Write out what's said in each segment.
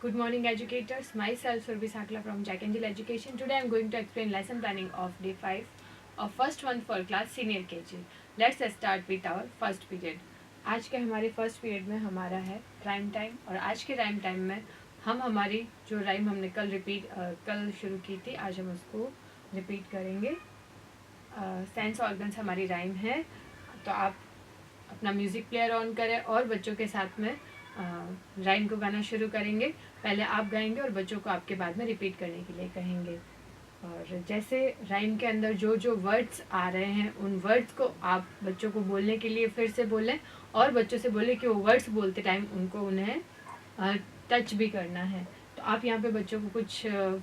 Good morning, educators. Myself, Surbi Sakla from Jack Angel Education. Today, I am going to explain lesson planning of day 5 of first one for class senior KG. Let's start with our first period. आज के हमारे first period में हमारा है rhyme time, और आज के rhyme time में हम हमारी जो राइम हमने कल शुरू की थी, आज हम उसको रिपीट करेंगे. सेंस ऑर्गन्स हमारी राइम है, तो आप अपना म्यूज़िक प्लेयर ऑन करें और बच्चों के साथ में राइम को गाना शुरू करेंगे. पहले आप गाएंगे और बच्चों को आपके बाद में रिपीट करने के लिए कहेंगे. और जैसे राइम के अंदर जो जो वर्ड्स आ रहे हैं, उन वर्ड्स को आप बच्चों को बोलने के लिए फिर से बोलें, और बच्चों से बोलें कि वो वर्ड्स बोलते टाइम उन्हें टच भी करना है. तो आप यहाँ पे बच्चों को कुछ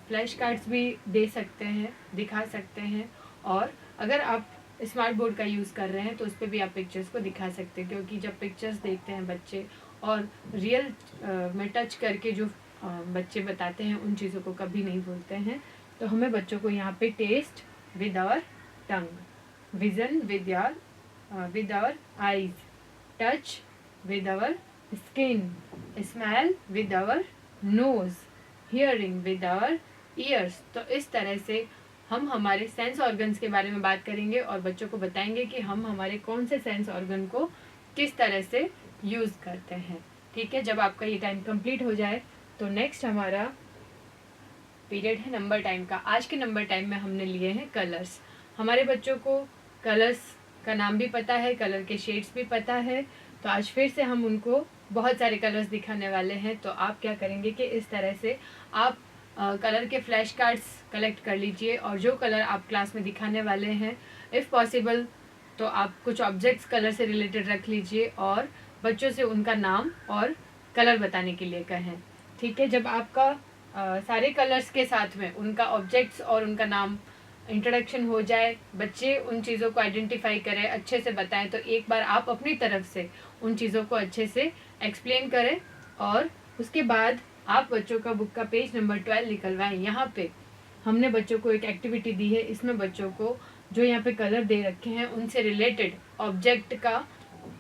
फ्लैश कार्ड्स भी दे सकते हैं, दिखा सकते हैं, और अगर आप स्मार्ट बोर्ड का यूज़ कर रहे हैं तो उस पर भी आप पिक्चर्स को दिखा सकते हैं, क्योंकि जब पिक्चर्स देखते हैं बच्चे और रियल में टच करके जो बच्चे बताते हैं, उन चीज़ों को कभी नहीं भूलते हैं. तो हमें बच्चों को यहाँ पे taste with our tongue, vision with our eyes, touch with our skin, smell with our nose, hearing with our ears. तो इस तरह से हम हमारे सेंस ऑर्गन्स के बारे में बात करेंगे और बच्चों को बताएंगे कि हम हमारे कौन से सेंस ऑर्गन को किस तरह से यूज़ करते हैं. ठीक है, जब आपका ये टाइम कंप्लीट हो जाए तो नेक्स्ट हमारा पीरियड है नंबर टाइम का. आज के नंबर टाइम में हमने लिए हैं कलर्स. हमारे बच्चों को कलर्स का नाम भी पता है, कलर के शेड्स भी पता है, तो आज फिर से हम उनको बहुत सारे कलर्स दिखाने वाले हैं. तो आप क्या करेंगे कि इस तरह से आप कलर के फ्लैश कार्ड्स कलेक्ट कर लीजिए, और जो कलर आप क्लास में दिखाने वाले हैं, इफ़ पॉसिबल तो आप कुछ ऑब्जेक्ट्स कलर से रिलेटेड रख लीजिए और बच्चों से उनका नाम और कलर बताने के लिए कहें. ठीक है, जब आपका सारे कलर्स के साथ में उनका ऑब्जेक्ट्स और उनका नाम इंट्रोडक्शन हो जाए, बच्चे उन चीज़ों को आइडेंटिफाई करें, अच्छे से बताएं, तो एक बार आप अपनी तरफ से उन चीज़ों को अच्छे से एक्सप्लेन करें, और उसके बाद आप बच्चों का बुक का पेज नंबर 12 निकलवाएं. यहाँ पे हमने बच्चों को एक एक्टिविटी दी है. इसमें बच्चों को जो यहाँ पे कलर दे रखे हैं, उनसे रिलेटेड ऑब्जेक्ट का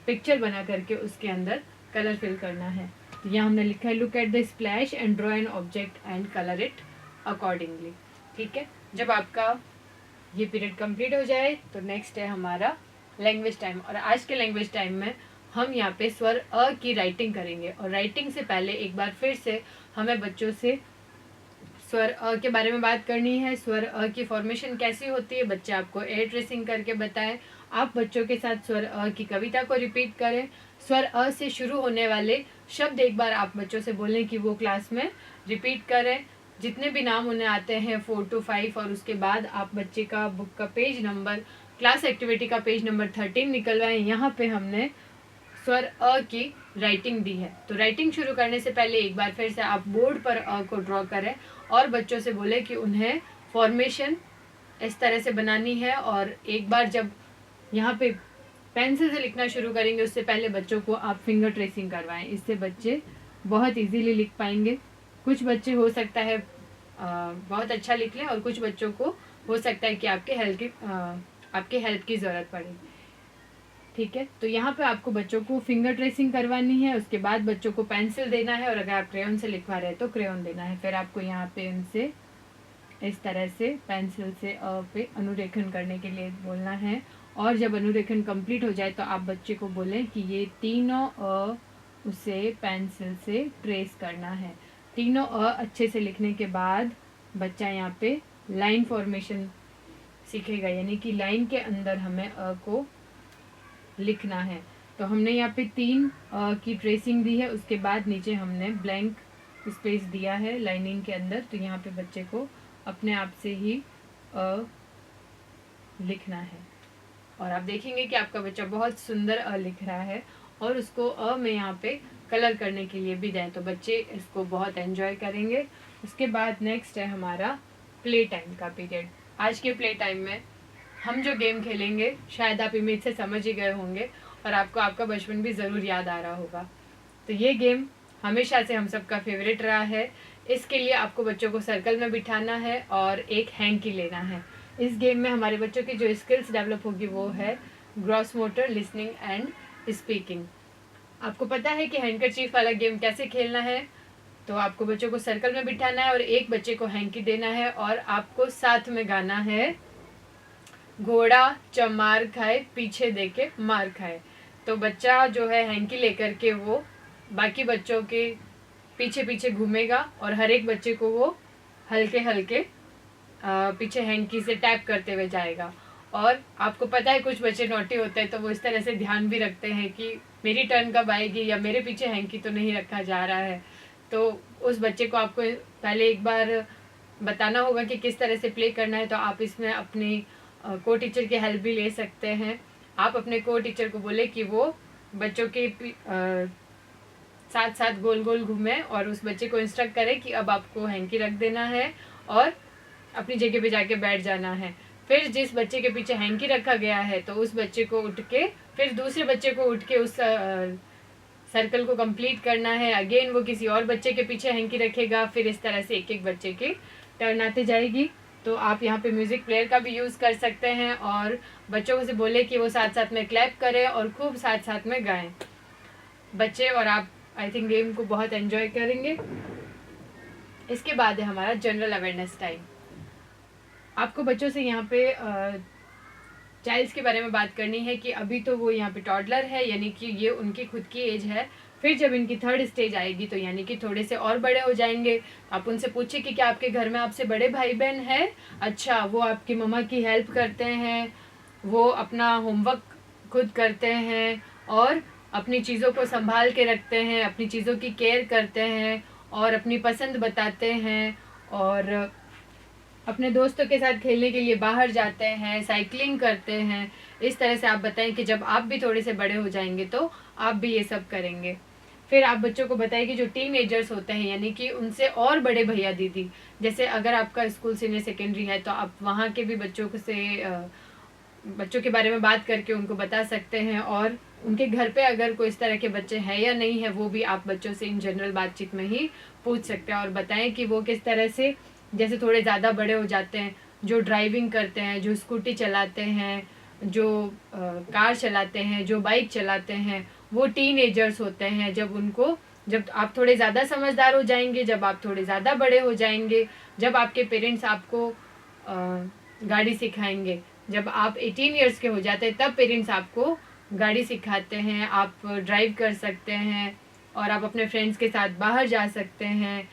पिक्चर बना करके उसके अंदर कलर फिल करना है. तो यहाँ हमने लिखा है look at the splash and draw an object and colour it accordingly. ठीक है, जब आपका ये पीरियड कंप्लीट हो जाए तो नेक्स्ट है हमारा लैंग्वेज टाइम. और आज के लैंग्वेज टाइम में हम यहाँ पे स्वर अ की राइटिंग करेंगे, और राइटिंग से पहले एक बार फिर से हमें बच्चों से स्वर अ के बारे में बात करनी है. स्वर अ की फॉर्मेशन कैसी होती है, बच्चे आपको एयर ट्रेसिंग करके बताएं. आप बच्चों के साथ स्वर अ की कविता को रिपीट करें. स्वर अ से शुरू होने वाले शब्द एक बार आप बच्चों से बोलें कि वो क्लास में रिपीट करें. जितने भी नाम उन्हें आते हैं 4 to 5, और उसके बाद आप बच्चे का बुक का पेज नंबर, क्लास एक्टिविटी का पेज नंबर 13 निकलवाएं. यहाँ पे हमने स्वर अ की राइटिंग दी है. तो राइटिंग शुरू करने से पहले एक बार फिर से आप बोर्ड पर अ को ड्रॉ करें और बच्चों से बोले कि उन्हें फॉर्मेशन इस तरह से बनानी है. और एक बार जब यहाँ पे पेंसिल से लिखना शुरू करेंगे, उससे पहले बच्चों को आप फिंगर ट्रेसिंग करवाएं. इससे बच्चे बहुत इजीली लिख पाएंगे. कुछ बच्चे हो सकता है बहुत अच्छा लिख लें, और कुछ बच्चों को हो सकता है कि आपके हेल्प की ज़रूरत पड़े. ठीक है, तो यहाँ पे आपको बच्चों को फिंगर ट्रेसिंग करवानी है. उसके बाद बच्चों को पेंसिल देना है, और अगर आप क्रेयॉन से लिखवा रहे हैं तो क्रेयॉन देना है. फिर आपको यहाँ पे उनसे इस तरह से पेंसिल से अ पे अनुरेखन करने के लिए बोलना है. और जब अनुरेखन कंप्लीट हो जाए तो आप बच्चे को बोलें कि ये तीनों अ उसे पेंसिल से ट्रेस करना है. तीनों अ अच्छे से लिखने के बाद बच्चा यहाँ पे लाइन फॉर्मेशन सीखेगा, यानी कि लाइन के अंदर हमें अ को लिखना है. तो हमने यहाँ पे 3 की ट्रेसिंग दी है. उसके बाद नीचे हमने ब्लैंक स्पेस दिया है लाइनिंग के अंदर. तो यहाँ पे बच्चे को अपने आप से ही लिखना है, और आप देखेंगे कि आपका बच्चा बहुत सुंदर लिख रहा है, और उसको में यहाँ पे कलर करने के लिए भी दें तो बच्चे इसको बहुत एंजॉय करेंगे. उसके बाद नेक्स्ट है हमारा प्ले टाइम का पीरियड. आज के प्ले टाइम में हम जो गेम खेलेंगे, शायद आप इमेज से समझ ही गए होंगे, और आपको आपका बचपन भी ज़रूर याद आ रहा होगा. तो ये गेम हमेशा से हम सबका फेवरेट रहा है. इसके लिए आपको बच्चों को सर्कल में बिठाना है और एक हैंकी लेना है. इस गेम में हमारे बच्चों की जो स्किल्स डेवलप होगी वो है gross motor, listening and speaking. आपको पता है कि हैंडकरचीफ वाला गेम कैसे खेलना है. तो आपको बच्चों को सर्कल में बिठाना है और एक बच्चे को हैंकी देना है और आपको साथ में गाना है घोड़ा चमार खाए पीछे देके मार खाए। तो बच्चा जो है हैंकी लेकर के वो बाकी बच्चों के पीछे पीछे घूमेगा और हर एक बच्चे को वो हल्के हल्के पीछे हैंकी से टैप करते हुए जाएगा। और आपको पता है कुछ बच्चे नोटी होते हैं तो वो इस तरह से ध्यान भी रखते हैं कि मेरी टर्न कब आएगी या मेरे पीछे हैंकी तो नहीं रखा जा रहा है। तो उस बच्चे को आपको पहले एक बार बताना होगा कि किस तरह से प्ले करना है। तो आप इसमें अपनी को टीचर की हेल्प भी ले सकते हैं। आप अपने को टीचर को बोले कि वो बच्चों के साथ साथ गोल गोल घूमे और उस बच्चे को इंस्ट्रक्ट करे कि अब आपको हैंकी रख देना है और अपनी जगह पे जाके बैठ जाना है। फिर जिस बच्चे के पीछे हैंकी रखा गया है तो उस बच्चे को उठ के फिर दूसरे बच्चे को उठ के उस सर्कल को कंप्लीट करना है। अगेन वो किसी और बच्चे के पीछे हैंकी रखेगा। फिर इस तरह से एक एक बच्चे की टर्न आती जाएगी। तो आप यहाँ पे म्यूजिक प्लेयर का भी यूज़ कर सकते हैं और बच्चों को से बोले कि वो साथ साथ में क्लैप करें और खूब साथ साथ में गाएं। बच्चे और आप आई थिंक गेम को बहुत एंजॉय करेंगे। इसके बाद है हमारा जनरल अवेयरनेस टाइम। आपको बच्चों से यहाँ पे चाइल्ड्स के बारे में बात करनी है कि अभी तो वो यहाँ पे टॉडलर है, यानी कि ये उनकी खुद की एज है। फिर जब इनकी थर्ड स्टेज आएगी तो यानी कि थोड़े से और बड़े हो जाएंगे। आप उनसे पूछिए कि क्या आपके घर में आपसे बड़े भाई बहन हैं? अच्छा, वो आपकी मम्मा की हेल्प करते हैं, वो अपना होमवर्क खुद करते हैं और अपनी चीज़ों को संभाल के रखते हैं, अपनी चीज़ों की केयर करते हैं और अपनी पसंद बताते हैं और अपने दोस्तों के साथ खेलने के लिए बाहर जाते हैं, साइकिलिंग करते हैं। इस तरह से आप बताएं कि जब आप भी थोड़े से बड़े हो जाएंगे तो आप भी ये सब करेंगे। फिर आप बच्चों को बताएं कि जो टीनेजर्स होते हैं यानी कि उनसे और बड़े भैया दीदी, जैसे अगर आपका स्कूल सीनियर सेकेंडरी है तो आप वहाँ के भी बच्चों के बारे में बात करके उनको बता सकते हैं। और उनके घर पे अगर कोई इस तरह के बच्चे हैं या नहीं है वो भी आप बच्चों से इन जनरल बातचीत में ही पूछ सकते हैं और बताएं कि वो किस तरह से जैसे थोड़े ज़्यादा बड़े हो जाते हैं, जो ड्राइविंग करते हैं, जो स्कूटी चलाते हैं, जो कार चलाते हैं, जो बाइक चलाते हैं, वो टीनेजर्स होते हैं। जब आप थोड़े ज़्यादा समझदार हो जाएंगे, जब आप थोड़े ज़्यादा बड़े हो जाएंगे, जब आपके पेरेंट्स आपको गाड़ी सिखाएंगे, जब आप 18 ईयर्स के हो जाते हैं तब पेरेंट्स आपको गाड़ी सिखाते हैं, आप ड्राइव कर सकते हैं और आप अपने फ्रेंड्स के साथ बाहर जा सकते हैं।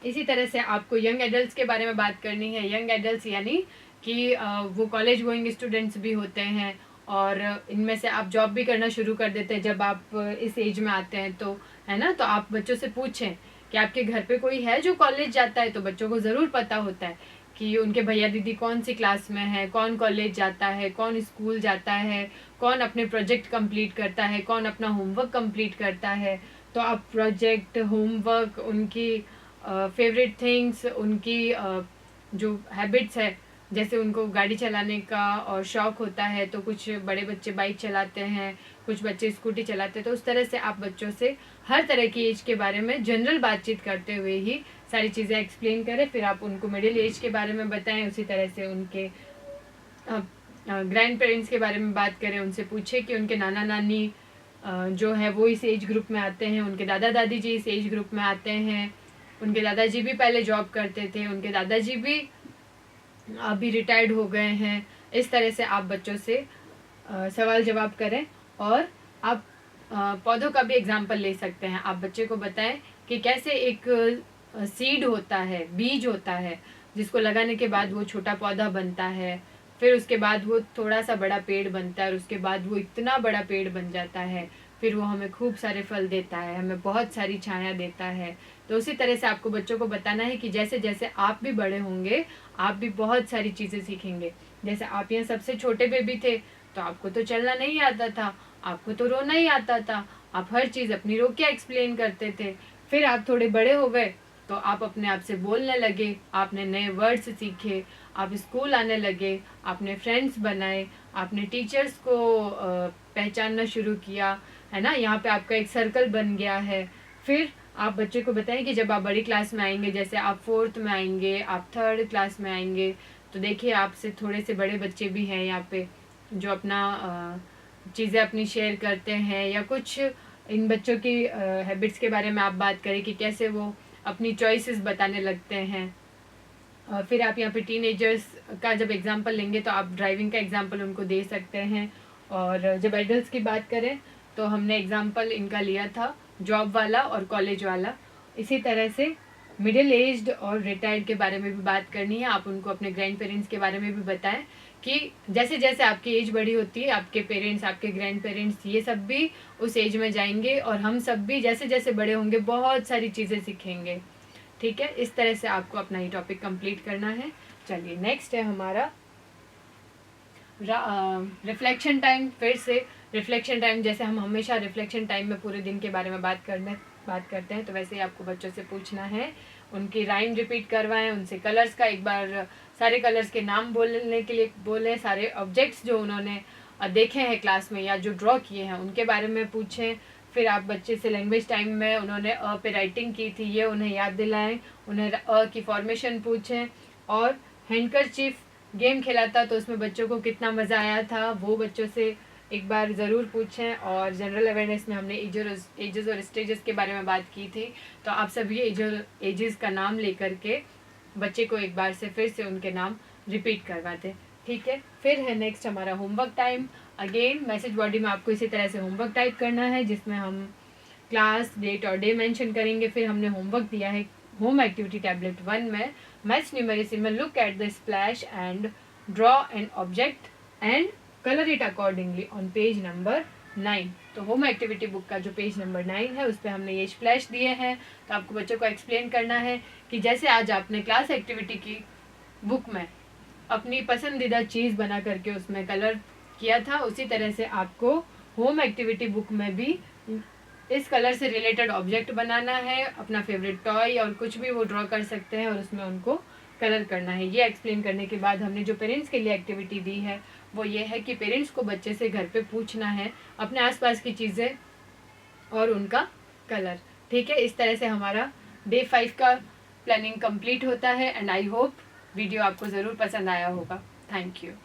इसी तरह से आपको यंग एडल्ट्स के बारे में बात करनी है। यंग एडल्ट्स यानी कि वो कॉलेज गोइंग स्टूडेंट्स भी होते हैं और इनमें से आप जॉब भी करना शुरू कर देते हैं जब आप इस एज में आते हैं, तो है ना। तो आप बच्चों से पूछें कि आपके घर पे कोई है जो कॉलेज जाता है, तो बच्चों को ज़रूर पता होता है कि उनके भैया दीदी कौन सी क्लास में है, कौन कॉलेज जाता है, कौन स्कूल जाता है, कौन अपने प्रोजेक्ट कंप्लीट करता है, कौन अपना होमवर्क कंप्लीट करता है। तो आप प्रोजेक्ट, होमवर्क, उनकी फेवरेट थिंग्स, उनकी जो हैबिट्स है, जैसे उनको गाड़ी चलाने का और शौक़ होता है तो कुछ बड़े बच्चे बाइक चलाते हैं, कुछ बच्चे स्कूटी चलाते हैं। तो उस तरह से आप बच्चों से हर तरह की एज के बारे में जनरल बातचीत करते हुए ही सारी चीज़ें एक्सप्लेन करें। फिर आप उनको मिडिल एज के बारे में बताएं, उसी तरह से उनके ग्रैंड पेरेंट्स के बारे में बात करें। उनसे पूछें कि उनके नाना नानी जो है वो इस एज ग्रुप में आते हैं, उनके दादा दादी जी इस एज ग्रुप में आते हैं, उनके दादाजी भी पहले जॉब करते थे, उनके दादाजी भी अभी रिटायर्ड हो गए हैं। इस तरह से आप बच्चों से सवाल जवाब करें। और आप पौधों का भी एग्जाम्पल ले सकते हैं। आप बच्चे को बताएं कि कैसे एक सीड होता है, बीज होता है, जिसको लगाने के बाद वो छोटा पौधा बनता है, फिर उसके बाद वो थोड़ा सा बड़ा पेड़ बनता है और उसके बाद वो इतना बड़ा पेड़ बन जाता है, फिर वो हमें खूब सारे फल देता है, हमें बहुत सारी छाया देता है। तो उसी तरह से आपको बच्चों को बताना है कि जैसे जैसे आप भी बड़े होंगे आप भी बहुत सारी चीज़ें सीखेंगे। जैसे आप यहाँ सबसे छोटे बेबी थे तो आपको तो चलना नहीं आता था, आपको तो रोना ही आता था, आप हर चीज़ अपनी रो के एक्सप्लेन करते थे। फिर आप थोड़े बड़े हो गए तो आप अपने आप से बोलने लगे, आपने नए वर्ड्स सीखे, आप स्कूल आने लगे, आपने फ्रेंड्स बनाए, आपने टीचर्स को पहचानना शुरू किया, है ना। यहाँ पे आपका एक सर्कल बन गया है। फिर आप बच्चे को बताएं कि जब आप बड़ी क्लास में आएंगे, जैसे आप 4th में आएंगे, आप 3rd क्लास में आएंगे, तो देखिए आपसे थोड़े से बड़े बच्चे भी हैं यहाँ पे जो अपना चीज़ें अपनी शेयर करते हैं, या कुछ इन बच्चों की हैबिट्स के बारे में आप बात करें कि कैसे वो अपनी चॉइसेस बताने लगते हैं। फिर आप यहाँ पे टीनेजर्स का जब एग्जांपल लेंगे तो आप ड्राइविंग का एग्जांपल उनको दे सकते हैं। और जब एडल्ट्स की बात करें तो हमने एग्जांपल इनका लिया था जॉब वाला और कॉलेज वाला। इसी तरह से मिडिल एज्ड और रिटायर्ड के बारे में भी बात करनी है। आप उनको अपने ग्रैंड पेरेंट्स के बारे में भी बताएं कि जैसे जैसे आपकी एज बड़ी होती है आपके पेरेंट्स, आपके ग्रैंड पेरेंट्स, ये सब भी उस एज में जाएंगे और हम सब भी जैसे जैसे बड़े होंगे बहुत सारी चीज़ें सीखेंगे। ठीक है, इस तरह से आपको अपना ये टॉपिक कंप्लीट करना है। चलिए नेक्स्ट है हमारा रिफ्लेक्शन टाइम। फिर से रिफ्लेक्शन टाइम, जैसे हम हमेशा रिफ्लेक्शन टाइम में पूरे दिन के बारे में बात करते हैं, तो वैसे ही आपको बच्चों से पूछना है, उनकी राइम रिपीट करवाएं, उनसे कलर्स का एक बार सारे कलर्स के नाम बोलने के लिए बोलें, सारे ऑब्जेक्ट्स जो उन्होंने देखे हैं क्लास में या जो ड्रॉ किए हैं उनके बारे में पूछें। फिर आप बच्चे से लैंग्वेज टाइम में उन्होंने अ पे राइटिंग की थी ये उन्हें याद दिलाएं, उन्हें अ की फॉर्मेशन पूछें। और हैंडकरचीफ गेम खेला था तो उसमें बच्चों को कितना मज़ा आया था वो बच्चों से एक बार ज़रूर पूछें। और जनरल अवेयरनेस में हमने एजेस और स्टेजेस के बारे में बात की थी, तो आप सभी एजेस का नाम लेकर के बच्चे को एक बार से फिर से उनके नाम रिपीट करवाते। ठीक है, फिर है नेक्स्ट हमारा homework time. Again message body में आपको इसी तरह से होमवर्क टाइप करना है जिसमें हम क्लास, डेट और डे मेंशन करेंगे। फिर हमने होमवर्क दिया है होम एक्टिविटी टैबलेट 1 में मैथ्स न्यूमेरिसी में look at the splash and draw an object and colour it accordingly on page number 9। तो होम एक्टिविटी बुक का जो पेज नंबर 9 है उस पर हमने ये स्प्लैश दिए हैं। तो आपको बच्चों को एक्सप्लेन करना है कि जैसे आज आपने क्लास एक्टिविटी की बुक में अपनी पसंदीदा चीज़ बना करके उसमें कलर किया था, उसी तरह से आपको होम एक्टिविटी बुक में भी इस कलर से रिलेटेड ऑब्जेक्ट बनाना है, अपना फेवरेट टॉय और कुछ भी वो ड्रॉ कर सकते हैं और उसमें उनको कलर करना है। ये एक्सप्लेन करने के बाद हमने जो पेरेंट्स के लिए एक्टिविटी दी है वो ये है कि पेरेंट्स को बच्चे से घर पे पूछना है अपने आसपास की चीज़ें और उनका कलर। ठीक है, इस तरह से हमारा डे 5 का प्लानिंग कंप्लीट होता है। एंड आई होप वीडियो आपको ज़रूर पसंद आया होगा। Thank you.